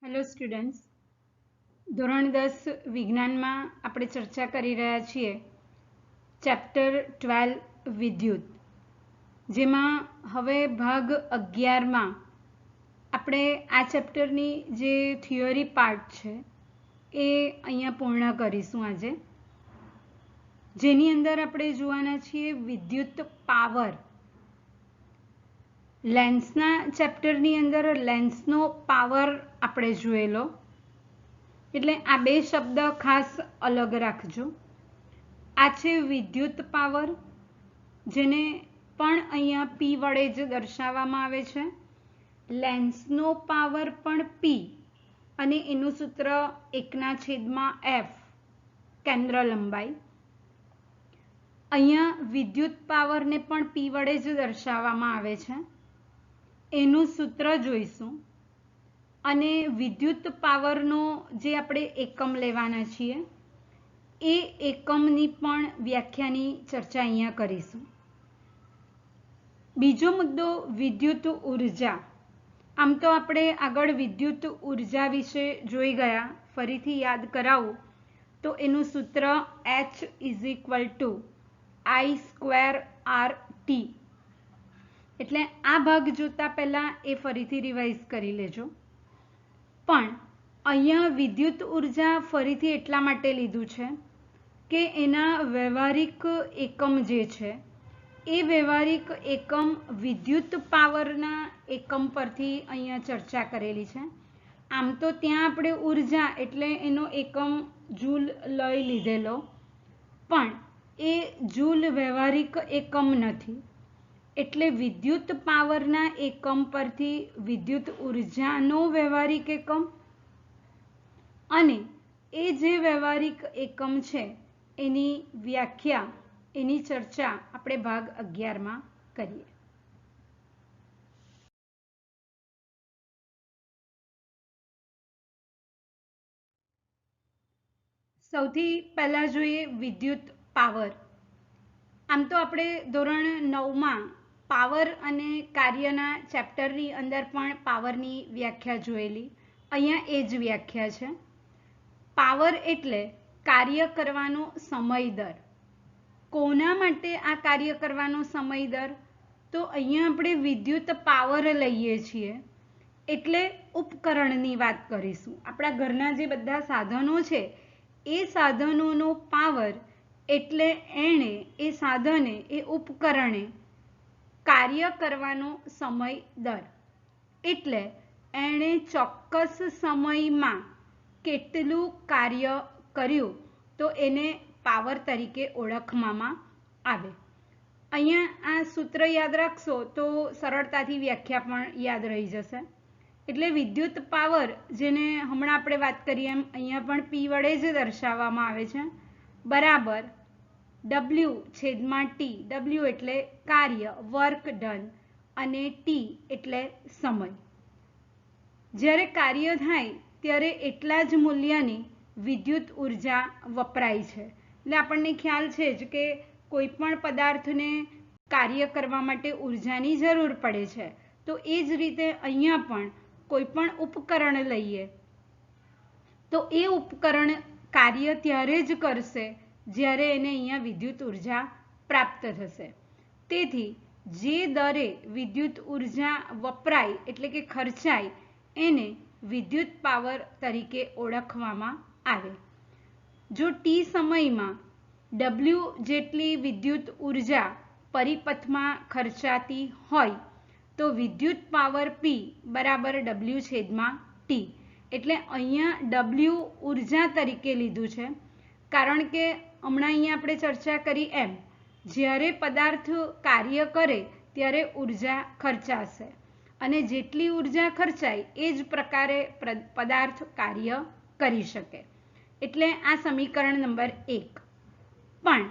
Hello students, ધોરણ 10 વિજ્ઞાનમાં આપણે ચર્ચા કરી રહ્યા છીએ ચેપ્ટર 12 વિદ્યુત, જેમાં હવે ભાગ 11માં આપણે આ ચેપ્ટરની જે થિયરી પાર્ટ છે એ અહીંયા પૂર્ણ કરીશું આજે, જેની અંદર આપણે જોવાના છીએ વિદ્યુત પાવર. લેન્સના ચેપ્ટરની અંદર લેન્સનો પાવર આપણે જોયેલો, એટલે આ બે શબ્દ ખાસ અલગ રાખજો. આ છે વિદ્યુત પાવર, જેને પણ અહીંયા P વડે જ દર્શાવવામાં આવે છે. લેન્સનો પાવર પણ P અને એનું સૂત્ર 1/f કેન્દ્ર લંબાઈ. અહીંયા વિદ્યુત પાવરને પણ P વડે જ દર્શાવવામાં આવે છે, એનું સૂત્ર જોઈશું. અને વિદ્યુત પાવરનો જે આપણે એકમ લેવાના છીએ એ એકમની પણ વ્યાખ્યાની ચર્ચા અહીંયા કરીશું. બીજો મુદ્દો વિદ્યુત ઉર્જા. આમ તો આપણે આગળ વિદ્યુત ઉર્જા વિશે જોઈ ગયા, ફરીથી યાદ કરાવું તો એનું સૂત્ર H = I²RT. એટલે આ ભાગ જોતા પહેલા એ ફરીથી રિવાઇઝ કરી લેજો. પણ અહીંયા વિદ્યુત ઉર્જા ફરીથી એટલા માટે લીધું છે કે એના વ્યવહારિક એકમ જે છે એ વ્યવહારિક એકમ વિદ્યુત પાવરના એકમ પરથી અહીંયા ચર્ચા કરેલી છે. આમ તો ત્યાં આપણે ઉર્જા એટલે એનો એકમ જૂલ લઈ લીધેલો, પણ એ જૂલ વ્યવહારિક એકમ નથી. એટલે વિદ્યુત પાવરના એકમ પરથી વિદ્યુત ઉર્જાનો વ્યવહારિક એકમ અને એ જે વ્યવહારિક એકમ છે એની વ્યાખ્યા, એની ચર્ચા આપણે ભાગ 11માં કરીએ. સૌથી પહેલા જોઈએ વિદ્યુત પાવર. આમ તો આપણે ધોરણ 9માં પાવર અને કાર્યના ચેપ્ટરની અંદર પણ પાવરની વ્યાખ્યા જોયેલી. અહીંયા એ જ વ્યાખ્યા છે. પાવર એટલે કાર્ય કરવાનો સમય દર. કોના માટે આ કાર્ય કરવાનો સમય દર? તો અહીંયા આપણે વિદ્યુત પાવર લઈએ છીએ એટલે ઉપકરણની વાત કરીશું. આપણા ઘરના જે બધા સાધનો છે એ સાધનોનો પાવર એટલે એણે, એ સાધને, એ ઉપકરણે કાર્ય કરવાનો સમય દર. એટલે એણે ચોક્કસ સમયમાં કેટલું કાર્ય કર્યું તો એને પાવર તરીકે ઓળખવામાં આવે. અહીંયા આ સૂત્ર યાદ રાખશો તો સરળતાથી વ્યાખ્યા પણ યાદ રહી જશે. એટલે વિદ્યુત પાવર, જેને હમણાં આપણે વાત કરીએ એમ અહીંયા પણ P વડે જ દર્શાવવામાં આવે છે, બરાબર W/T. W એટલે કાર્ય, વર્ક ડન, અને T એટલે સમય. જ્યારે કાર્ય થાય ત્યારે એટલા જ મૂલ્યની વિદ્યુત ઉર્જા વપરાય છે. એટલે આપણને ખ્યાલ છે જ કે કોઈ પણ પદાર્થને કાર્ય કરવા માટે ઉર્જાની જરૂર પડે છે. તો એ જ રીતે અહીંયા પણ કોઈ પણ ઉપકરણ લઈએ તો એ ઉપકરણ કાર્ય ત્યારે જ કરશે જ્યારે એને અહીંયા વિદ્યુત ઉર્જા પ્રાપ્ત થશે. તેથી જે દરે વિદ્યુત ઉર્જા વપરાય એટલે કે ખર્ચાય એને વિદ્યુત પાવર તરીકે ઓળખવામાં આવે. જો T સમયમાં W જેટલી વિદ્યુત ઉર્જા પરિપથમાં ખર્ચાતી હોય તો વિદ્યુત પાવર P બરાબર W/T. એટલે અહીંયા W ઉર્જા તરીકે લીધું છે, કારણ કે હમણાં અહીંયા આપણે ચર્ચા કરી એમ જ્યારે પદાર્થ કાર્ય કરે ત્યારે ઉર્જા ખર્ચાશે, અને જેટલી ઉર્જા ખર્ચાય એ જ પ્રકારે પદાર્થ કાર્ય કરી શકે. એટલે આ સમીકરણ નંબર 1. પણ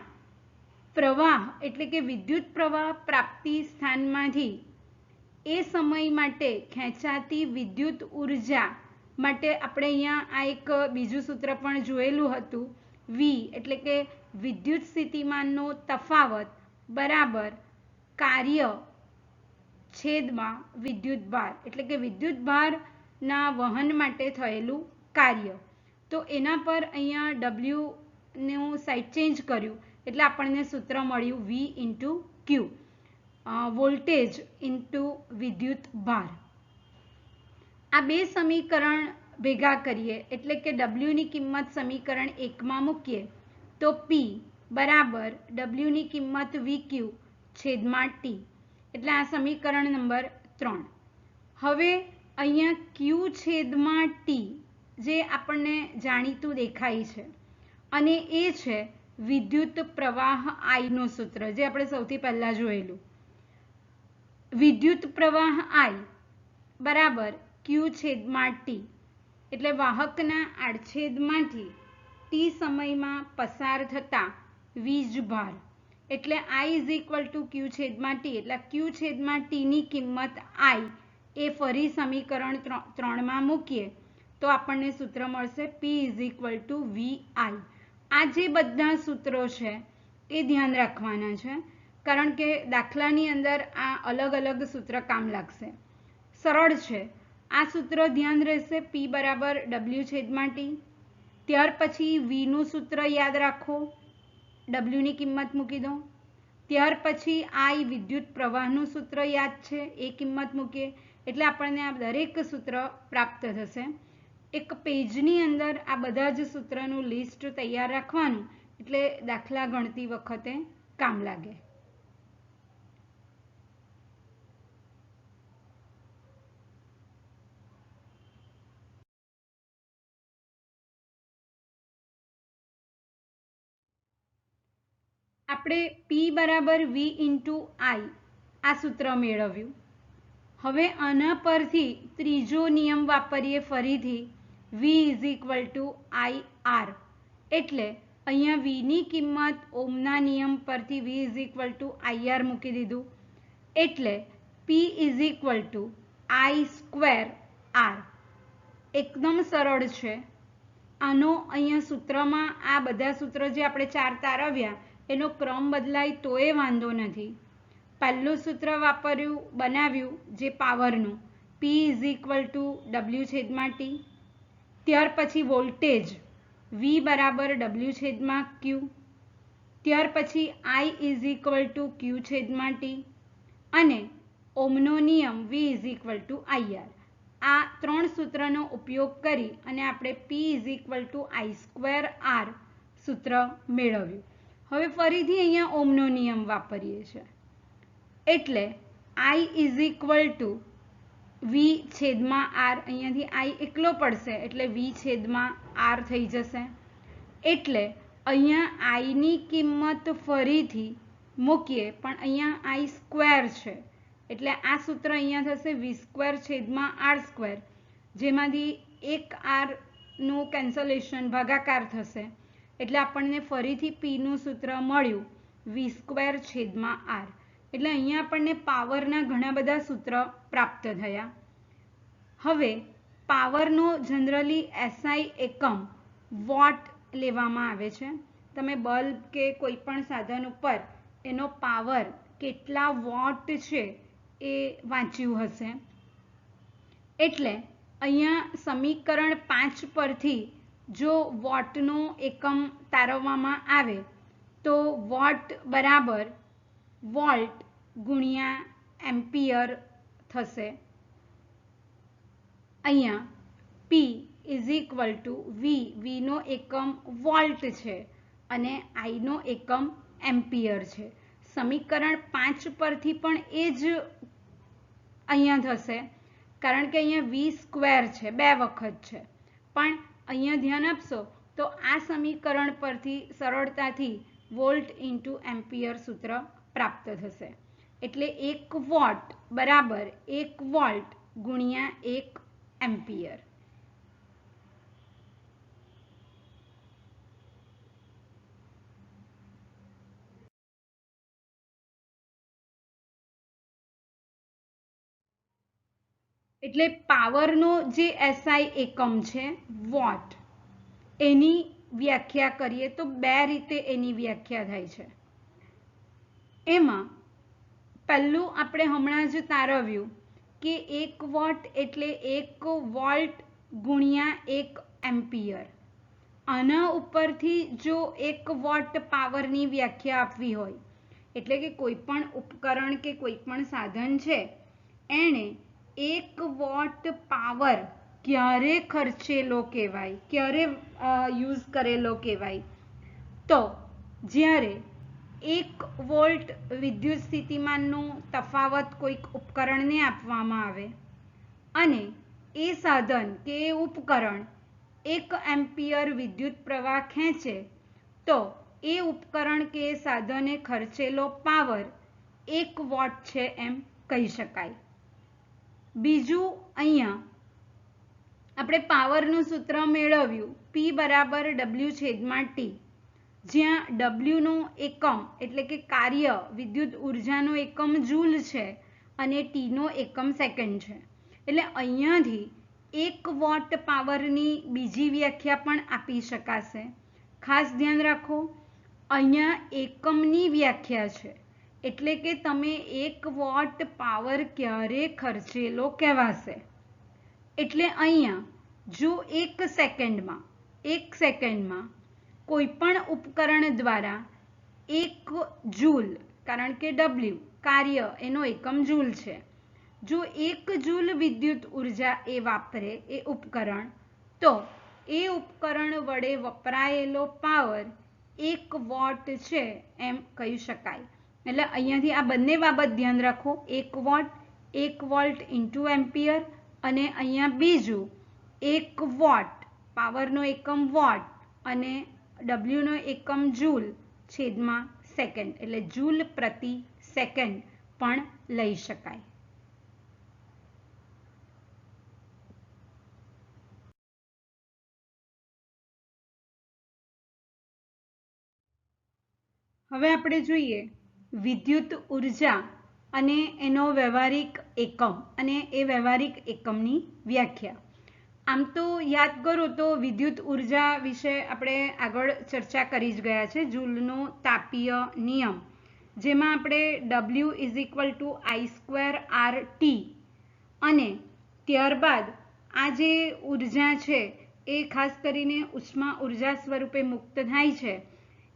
પ્રવાહ એટલે કે વિદ્યુત પ્રવાહ પ્રાપ્તિ સ્થાનમાંથી એ સમય માટે ખેંચાતી વિદ્યુત ઉર્જા માટે આપણે અહીંયા આ એક બીજું સૂત્ર પણ જોયેલું હતું. V એટલે કે વિદ્યુત સ્થિતિમાનનો તફાવત બરાબર કાર્ય છેદમાં વિદ્યુત ભાર. એટલે કે વિદ્યુત ભાર ના વહન માટે થયેલું કાર્ય. તો એના પર અહીંયા ડબલ્યુનું સાઇડ ચેન્જ કર્યું એટલે આપણને સૂત્ર મળ્યું V ઇન્ટુ ક્યુ, વોલ્ટેજ ઇન્ટુ વિદ્યુત ભાર. આ બે સમીકરણ ભેગા કરીએ એટલે કે ડબલ્યુની કિંમત સમીકરણ 1માં મૂકીએ તો P બરાબર ડબલ્યુની કિંમત VQ છેદમાં T, એટલે આ સમીકરણ નંબર 3. હવે અહીંયા Q છેદમાં T જે આપણને જાણીતું દેખાય છે અને એ છે વિદ્યુત પ્રવાહ I નું સૂત્ર જે આપણે સૌથી પહેલા જોયેલું. વિદ્યુત પ્રવાહ I બરાબર Q છેદમાં T, એટલે વાહકના આડછેદમાંથી T સમયમાં પસાર થતા વીજભાર, એટલે I is equal two Q છેદમાં T, એટલે Q છેદમાં T ની કિંમત I એ ફરી સમીકરણ 3માં મૂકીએ તો આપણને સૂત્ર મળશે P is equal two VI. આ જે બધા સૂત્રો છે એ ધ્યાન રાખવાના છે કારણ કે દાખલાની અંદર આ અલગ અલગ સૂત્ર કામ લાગશે. સરળ છે. આ સૂત્ર ધ્યાન રહેશે P બરાબર W છેદમાં T. ત્યાર પછી Vનું સૂત્ર યાદ રાખો, Wની કિંમત મૂકી દો. ત્યાર પછી I વિદ્યુત પ્રવાહનું સૂત્ર યાદ છે, એ કિંમત મૂકીએ એટલે આપણને આ દરેક સૂત્ર પ્રાપ્ત થશે. એક પેજની અંદર આ બધા જ સૂત્રનું લિસ્ટ તૈયાર રાખવાનું એટલે દાખલા ગણતી વખતે કામ લાગે. આપણે P બરાબર V ઇન્ટુ I આ સૂત્ર મેળવ્યું. હવે આના પરથી ત્રીજો નિયમ વાપરીએ ફરીથી V is equal two IR, એટલે અહીંયા Vની કિંમત ઓમના નિયમ પરથી V is equal two IR મૂકી દીધું એટલે P is equal two I square R. એકદમ સરળ છે. આનો અહીંયા સૂત્રમાં આ બધા સૂત્ર જે આપણે 4 તારવ્યા એનો ક્રમ બદલાય તોય વાંધો નથી. પહેલું સૂત્ર વાપર્યું બનાવ્યું જે પાવરનું P is equal to W છેદમાં T. ત્યાર પછી વોલ્ટેજ V બરાબર W છેદમાં Q. ત્યાર પછી I is equal two Q છેદમાં T અને ઓમનો નિયમ V is equal two IR. આ 3 સૂત્રનો ઉપયોગ કરી અને આપણે P is equal two I square R સૂત્ર મેળવ્યું. હવે ફરીથી અહીંયા ઓમનો નિયમ વાપરીએ છીએ એટલે I is equal two V છેદમાં R, અહીંયાથી I એકલો પડશે એટલે V છેદમાં R થઈ જશે. એટલે અહીંયા Iની કિંમત ફરીથી મૂકીએ પણ અહીંયા I સ્ક્વેર છે એટલે આ સૂત્ર અહીંયા થશે V સ્ક્વેર છેદમાં R સ્ક્વેર, જેમાંથી એક R નું કેન્સલેશન ભાગાકાર થશે એટલે આપણને ફરીથી Pનું સૂત્ર મળ્યું V સ્ક્વેર છેદમાં R. એટલે અહીંયા આપણને પાવરના ઘણા બધા સૂત્ર પ્રાપ્ત થયા. હવે પાવરનો જનરલી SI એકમ વોટ લેવામાં આવે છે. તમે બલ્બ કે કોઈ પણ સાધન ઉપર એનો પાવર કેટલા વોટ છે એ વાંચ્યું હશે. એટલે અહીંયા સમીકરણ 5 પરથી જો વોટનો એકમ તારવવામાં આવે તો વોટ બરાબર વોલ્ટ ગુણ્યા એમ્પિયર થશે. અહીંયા P ઇઝ ઇક્વલ ટુ Vનો એકમ વોલ્ટ છે અને Iનો એકમ એમ્પિયર છે. સમીકરણ 5 પરથી પણ એ જ અહીંયા થશે કારણ કે અહીંયા V સ્ક્વેર છે, 2 વખત છે, પણ અહીંયા ધ્યાન આપશો તો આ સમીકરણ પરથી સરળતાથી વોલ્ટ ઇન્ટુ એમ્પિયર સૂત્ર પ્રાપ્ત થશે. એટલે 1 વોટ બરાબર 1 વોલ્ટ ગુણ્યા 1 એમ્પિયર. એટલે પાવરનો જે SI એકમ છે વોટ, એની વ્યાખ્યા કરીએ તો 2 રીતે એની વ્યાખ્યા થાય છે. એમાં પહેલું આપણે હમણાં જ તારવ્યું કે 1 વોટ એટલે 1 વોલ્ટ ગુણ્યા 1 એમ્પિયર. આના ઉપરથી જો 1 વોટ પાવરની વ્યાખ્યા આપવી હોય, એટલે કે કોઈ પણ ઉપકરણ કે કોઈ પણ સાધન છે એણે 1 વોટ પાવર ક્યારે ખર્ચેલો કહેવાય, ક્યારે યુઝ કરેલો કહેવાય, તો જ્યારે 1 વોલ્ટ વિદ્યુત સ્થિતિમાનનો તફાવત કોઈક ઉપકરણને આપવામાં આવે અને એ સાધન કે એ ઉપકરણ 1 એમ્પિયર વિદ્યુત પ્રવાહ ખેંચે તો એ ઉપકરણ કે સાધને ખર્ચેલો પાવર 1 વોટ છે એમ કહી શકાય. બીજું અહીંયા આપણે પાવરનું સૂત્ર મેળવ્યું P બરાબર W/T, જ્યાં W નો એકમ એટલે કે કાર્ય વિદ્યુત ઉર્જાનો એકમ જૂલ છે અને T નો એકમ સેકન્ડ છે. એટલે અહીંયાથી 1 વોટ પાવરની બીજી વ્યાખ્યા પણ આપી શકાશે. ખાસ ધ્યાન રાખો, અહીંયા એકમની વ્યાખ્યા છે, એટલે કે તમે 1 વોટ પાવર ક્યારે ખર્ચેલો કહેવાશે. એટલે અહીંયા જો 1 સેકન્ડમાં કોઈ પણ ઉપકરણ દ્વારા 1 જૂલ, કારણ કે W કાર્ય એનો એકમ જૂલ છે, જો 1 જૂલ વિદ્યુત ઉર્જા એ વાપરે એ ઉપકરણ, તો એ ઉપકરણ વડે વપરાયેલો પાવર 1 વોટ છે એમ કહી શકાય. એટલે અહીંયાથી આ બંને બાબત ધ્યાન રાખો, 1 વોટ 1 વોલ્ટ ઇન્ટુ એમ્પિયર, અને અહીંયા બીજું 1 વોટ પાવરનો એકમ વોટ અને W નો એકમ જૂલ છેદમાં સેકન્ડ, એટલે જૂલ પ્રતિ સેકન્ડ પણ લઈ શકાય. હવે આપણે જોઈએ વિદ્યુત ઉર્જા અને એનો વ્યવહારિક એકમ અને એ વ્યવહારિક એકમની વ્યાખ્યા. આમ તો યાદ કરો તો વિદ્યુત ઉર્જા વિશે આપણે આગળ ચર્ચા કરી જ ગયા છે, જૂલનો તાપીય નિયમ, જેમાં આપણે W = I²RT અને ત્યારબાદ આ જે ઉર્જા છે એ ખાસ કરીને ઉષ્મા ઉર્જા સ્વરૂપે મુક્ત થાય છે,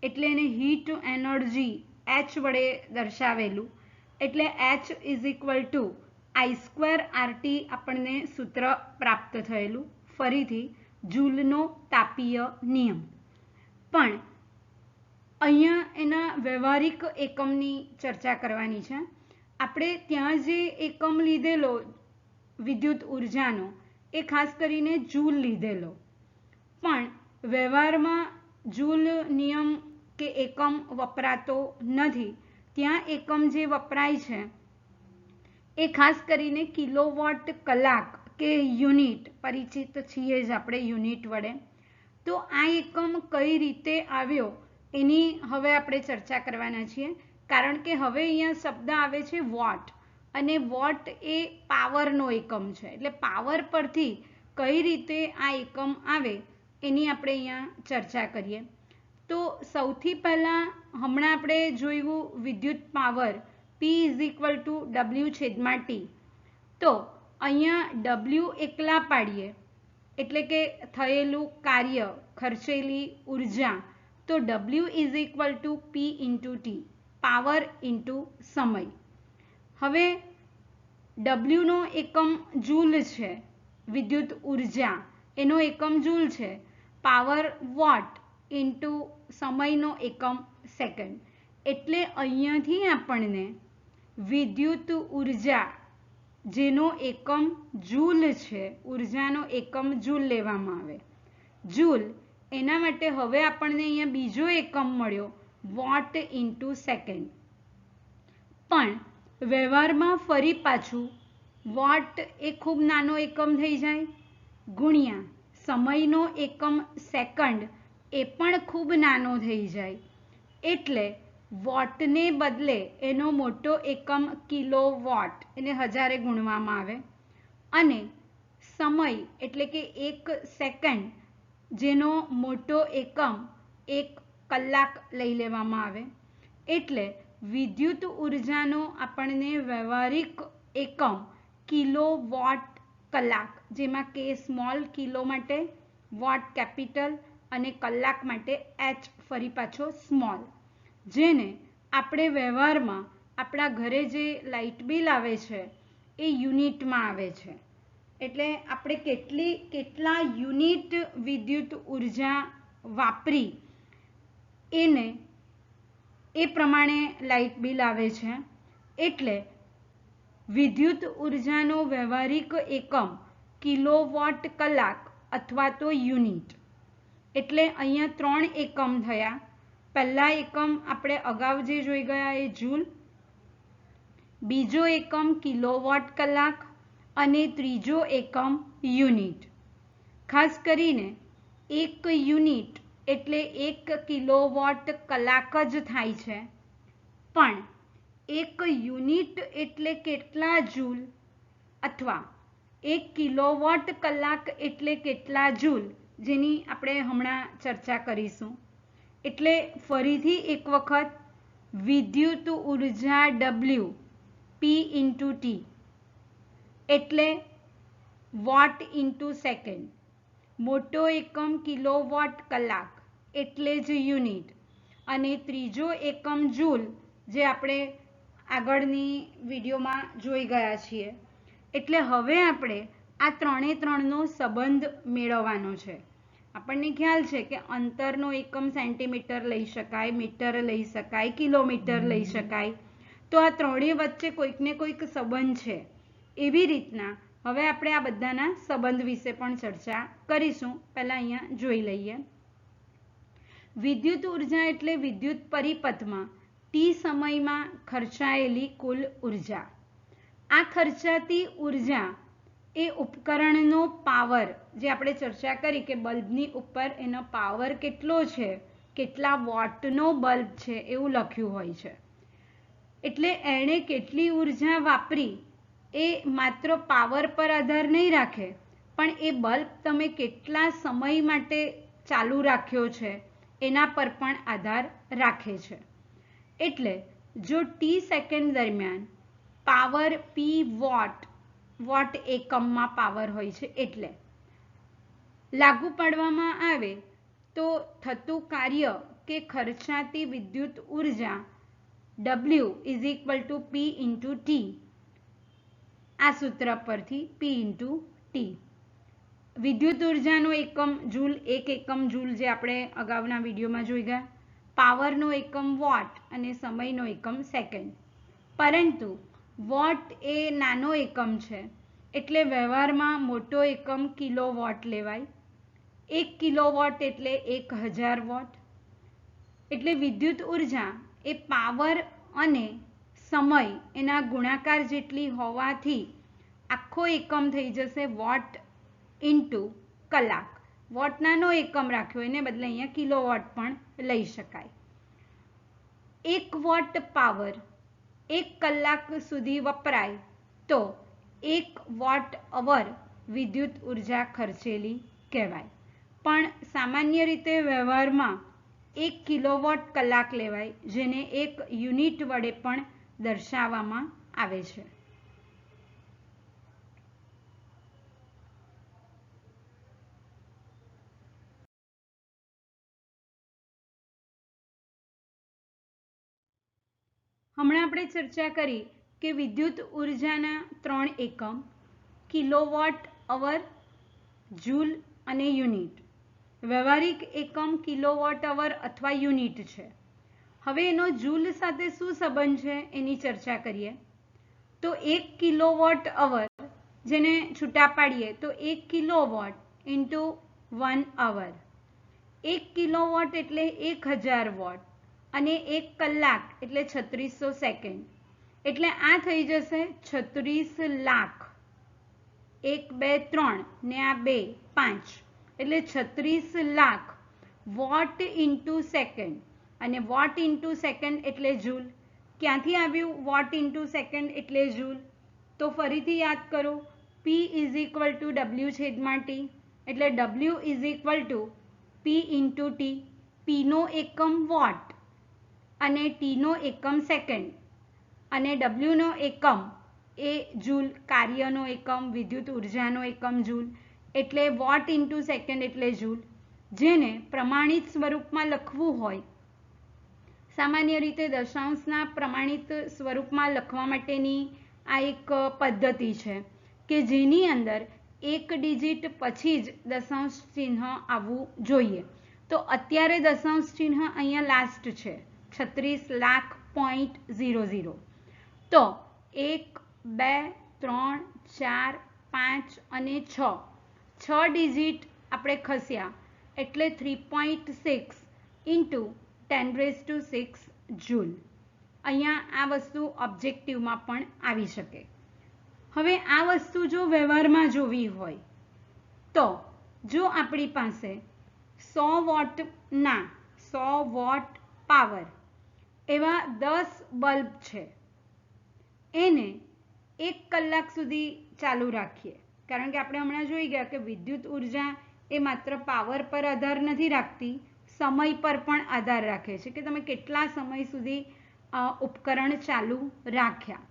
એટલે એને હીટ એનર્જી H વડે દર્શાવેલું, એટલે H = I²RT આપણને સૂત્ર પ્રાપ્ત થયેલું. ફરીથી જૂલનો તાપીય નિયમ. પણ અહીંયા એના વ્યવહારિક એકમની ચર્ચા કરવાની છે. આપણે ત્યાં જે એકમ લીધેલો વિદ્યુત ઉર્જાનો એ ખાસ કરીને જૂલ લીધેલો, પણ વ્યવહારમાં જૂલ નિયમ કે એકમ વપરાતો નથી. ત્યાં એકમ જે વપરાય છે એ ખાસ કરીને કિલોવોટ કલાક કે યુનિટ, પરિચિત છીએ જ આપણે યુનિટ વડે. તો આ એકમ કઈ રીતે આવ્યો એની હવે આપણે ચર્ચા કરવાના છીએ, કારણ કે હવે અહીંયા શબ્દ આવે છે વોટ, અને વોટ એ પાવરનો એકમ છે. એટલે પાવર પરથી કઈ રીતે આ એકમ આવે એની આપણે અહીંયા ચર્ચા કરીએ. તો સૌથી પહેલાં હમણાં આપણે જોયું વિદ્યુત પાવર P = W/T. તો અહીંયા W એકલા પાડીએ એટલે કે થયેલું કાર્ય, ખર્ચેલી ઉર્જા, તો W = P × T, power into સમય. હવે W નો એકમ જૂલ છે, વિદ્યુત ઉર્જા એનો એકમ જૂલ છે, પાવર વોટ ઇન્ટુ સમયનો એકમ સેકન્ડ. એટલે અહીંયાથી આપણને વિદ્યુત ઉર્જા જેનો એકમ જૂલ છે, ઉર્જાનો એકમ જૂલ લેવામાં આવે, જૂલ, એના માટે હવે આપણને અહીંયા બીજો એકમ મળ્યો વોટ ઇન્ટુ સેકન્ડ. પણ વ્યવહારમાં ફરી પાછું વોટ એ ખૂબ નાનો એકમ થઈ જાય, ગુણ્યા સમયનો એકમ સેકન્ડ એ પણ ખૂબ નાનો થઈ જાય, એટલે વોટને બદલે એનો મોટો એકમ કિલોવોટ, એને 1000 ગુણવામાં આવે, અને સમય એટલે કે 1 સેકન્ડ જેનો મોટો એકમ 1 કલાક લઈ લેવામાં આવે. એટલે વિદ્યુત ઉર્જાનો આપણને વ્યવહારિક એકમ કિલોવોટ કલાક, જેમાં કે સ્મોલ કિલો માટે વોટ કેપિટલ અને કલાક માટે એચ ફરી પાછો સ્મોલ, જેને આપણે વ્યવહારમાં આપણા ઘરે જે લાઇટ બિલ આવે છે એ યુનિટમાં આવે છે. એટલે આપણે કેટલા યુનિટ વિદ્યુત ઉર્જા વાપરી એને એ પ્રમાણે લાઇટ બિલ આવે છે. એટલે વિદ્યુત ઉર્જાનો વ્યવહારિક એકમ કિલોવોટ કલાક અથવા તો યુનિટ. એટલે અહીંયા 3 એકમ થયા. પહેલા એકમ આપણે અગાઉ જે જોઈ ગયા એ જૂલ, બીજો એકમ કિલોવોટ કલાક અને ત્રીજો એકમ યુનિટ. ખાસ કરીને એક યુનિટ એટલે 1 કિલોવોટ કલાક જ થાય છે, પણ 1 યુનિટ એટલે કેટલા જૂલ અથવા 1 કિલોવોટ કલાક એટલે કેટલા જૂલ, જેની આપણે હમણાં ચર્ચા કરીશું. એટલે ફરીથી એક વખત વિદ્યુત ઉર્જા W P ઇન્ટુ T એટલે વોટ ઇન્ટુ સેકન્ડ, મોટો એકમ કિલોવોટ કલાક એટલે જ યુનિટ, અને ત્રીજો એકમ જૂલ જે આપણે આગળની વિડીયોમાં જોઈ ગયા છીએ. એટલે હવે આપણે આ 3નો સંબંધ મેળવવાનો છે. આપણને ખ્યાલ છે કે અંતરનો એકમ સેન્ટીમીટર લઈ શકાય, મીટર લઈ શકાય, કિલોમીટર લઈ શકાય. તો આ ત્રણેય વચ્ચે કોઈક ને કોઈક સંબંધ છે. એવી રીતના હવે આપણે આ બધાના સંબંધ વિશે પણ ચર્ચા કરીશું. પહેલા અહીંયા જોઈ લઈએ. વિદ્યુત ઉર્જા એટલે વિદ્યુત પરિપથમાં ટી સમયમાં ખર્ચાયેલી કુલ ઉર્જા. આ ખર્ચાતી ઉર્જા એ ઉપકરણનો પાવર, જે આપણે ચર્ચા કરી કે બલ્બની ઉપર એનો પાવર કેટલો છે, કેટલા વોટનો બલ્બ છે એવું લખ્યું હોય છે. એટલે એણે કેટલી ઉર્જા વાપરી એ માત્ર પાવર પર આધાર નહીં રાખે, પણ એ બલ્બ તમે કેટલા સમય માટે ચાલુ રાખ્યો છે એના પર પણ આધાર રાખે છે. એટલે જો ટી સેકન્ડ દરમિયાન પાવર પી વોટ એકમમાં પાવર હોય છે, એટલે લાગુ પાડવામાં આવે તો થતું કાર્ય કે ખર્ચાતી વિદ્યુત ઉર્જા W is equal to P into T. આ સૂત્ર પરથી P ઇન્ટુ ટી. વિદ્યુત ઉર્જાનો એકમ જૂલ, 1 એકમ જૂલ જે આપણે અગાઉના વિડીયોમાં જોઈ ગયા, પાવરનો એકમ વોટ અને સમયનો એકમ સેકન્ડ. પરંતુ વોટ એ નાનો એકમ છે, એટલે વ્યવહારમાં મોટો એકમ કિલોવોટ લેવાય. 1 કિલોવોટ એટલે 1000 વોટ. એટલે વિદ્યુત ઉર્જા એ પાવર અને સમય એના ગુણાકાર જેટલી હોવાથી આખો એકમ થઈ જશે વોટ ઇન્ટુ કલાક. વોટ નાનો એકમ રાખ્યો, એને બદલે અહીંયા કિલોવોટ પણ લઈ શકાય. 1 વોટ પાવર 1 કલાક સુધી વપરાય તો 1 વોટ અવર વિદ્યુત ઉર્જા ખર્ચેલી કહેવાય. પણ સામાન્ય રીતે વ્યવહારમાં 1 કિલોવોટ કલાક લેવાય, જેને 1 યુનિટ વડે પણ દર્શાવવામાં આવે છે. હમણાં આપણે ચર્ચા કરી કે વિદ્યુત ઉર્જાના 3 એકમ કિલોવોટ અવર, જૂલ અને યુનિટ. વ્યવહારિક એકમ કિલોવોટ અવર અથવા યુનિટ છે. હવે એનો જૂલ સાથે શું સંબંધ છે એની ચર્ચા કરીએ. તો 1 કિલોવોટ અવર, જેને છૂટા પાડીએ તો 1 કિલોવોટ ઇન્ટુ 1 અવર. 1 કિલોવોટ એટલે 1000 વોટ અને 1 કલાક એટલે 3600 સેકન્ડ. એટલે આ થઈ જશે 36 લાખ. 1 2 3 ને આ 2 5, એટલે 36 લાખ વોટ ઇન્ટુ સેકન્ડ. અને વોટ ઇન્ટુ સેકન્ડ એટલે જૂલ. ક્યાંથી આવ્યું વોટ ઇન્ટુ સેકન્ડ એટલે જૂલ? તો ફરીથી યાદ કરો, P is equal to W છેદમાં T. એટલે W is equal to P into T. પીનો એકમ વોટ અને ટીનો એકમ સેકન્ડ અને ડબલ્યુનો એકમ એ જૂલ કાર્યનો એકમ, વિદ્યુત ઉર્જાનો એકમ જૂલ, એટલે વોટ ઇન્ટુ સેકન્ડ એટલે જૂલ. જેને પ્રમાણિત સ્વરૂપમાં લખવું હોય, સામાન્ય રીતે દશાંશના પ્રમાણિત સ્વરૂપમાં લખવા માટેની આ એક પદ્ધતિ છે કે જેની અંદર એક ડિજિટ પછી જ દશાંશ ચિહ્ન આવવું જોઈએ. તો અત્યારે દશાંશ ચિહ્ન અહીંયા લાસ્ટ છે 36,00,000. તો 1, 2, 3, 4, 5 અને 6 ડિજિટ આપણે ખસ્યા એટલે 3.6 ઇન્ટુ 10⁶ જૂલ. અહીંયા આ વસ્તુ ઓબ્જેક્ટિવમાં પણ આવી શકે. હવે આ વસ્તુ જો વ્યવહારમાં જોવી હોય તો જો આપણી પાસે 100 વોટના 100 વોટ પાવર એવા 10 બલ્બ છે, એને 1 કલાક સુધી ચાલુ રાખીએ, કારણ કે આપણે હમણાં જોઈ ગયા કે વિદ્યુત ઉર્જા એ માત્ર પાવર પર આધાર નથી રાખતી, સમય પર પણ આધાર રાખે છે કે તમે કેટલા સમય સુધી ઉપકરણ ચાલુ રાખ્યા.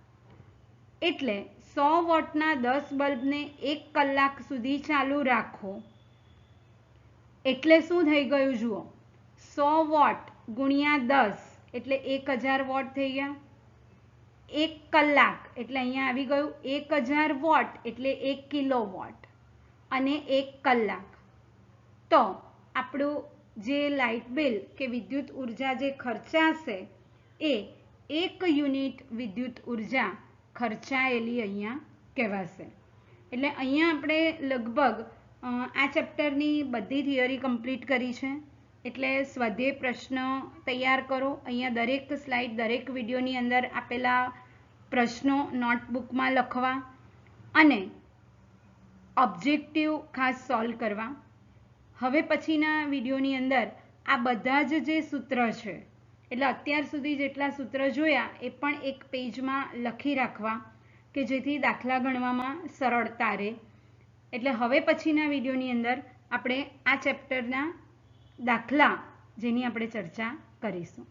એટલે 100 વોટના 10 બલ્બને 1 કલાક સુધી ચાલુ રાખો એટલે શું થઈ ગયું જુઓ, 100 વોટ ગુણ્યા 10 એટલે 1000 વોટ થઈ ગયા. 1 કલાક એટલે અહીંયા આવી ગયું 1000 વોટ એટલે 1 કિલોવોટ અને 1 કલાક. તો આપણું જે લાઇટ બિલ કે વિદ્યુત ઉર્જા જે ખર્ચાશે એ 1 યુનિટ વિદ્યુત ઉર્જા ખર્ચાયેલી અહીંયા કહેવાશે. એટલે અહીંયા આપણે લગભગ આ ચેપ્ટરની બધી થિયરી કમ્પ્લીટ કરી છે. એટલે સ્વાધ્યાય પ્રશ્ન તૈયાર કરો. અહીંયા દરેક સ્લાઇડ દરેક વિડીયોની અંદર આપેલા પ્રશ્નો નોટબુકમાં લખવા અને ઓબ્જેક્ટિવ ખાસ સોલ્વ કરવા. હવે પછીના વિડીયોની અંદર આ બધા જ જે સૂત્ર છે, એટલે અત્યાર સુધી જેટલા સૂત્ર જોયા એ પણ એક પેજમાં લખી રાખવા કે જેથી દાખલા ગણવામાં સરળતા રહે. એટલે હવે પછીના વિડીયોની અંદર આપણે આ ચેપ્ટરના દાખલા જેની આપણે ચર્ચા કરીશું.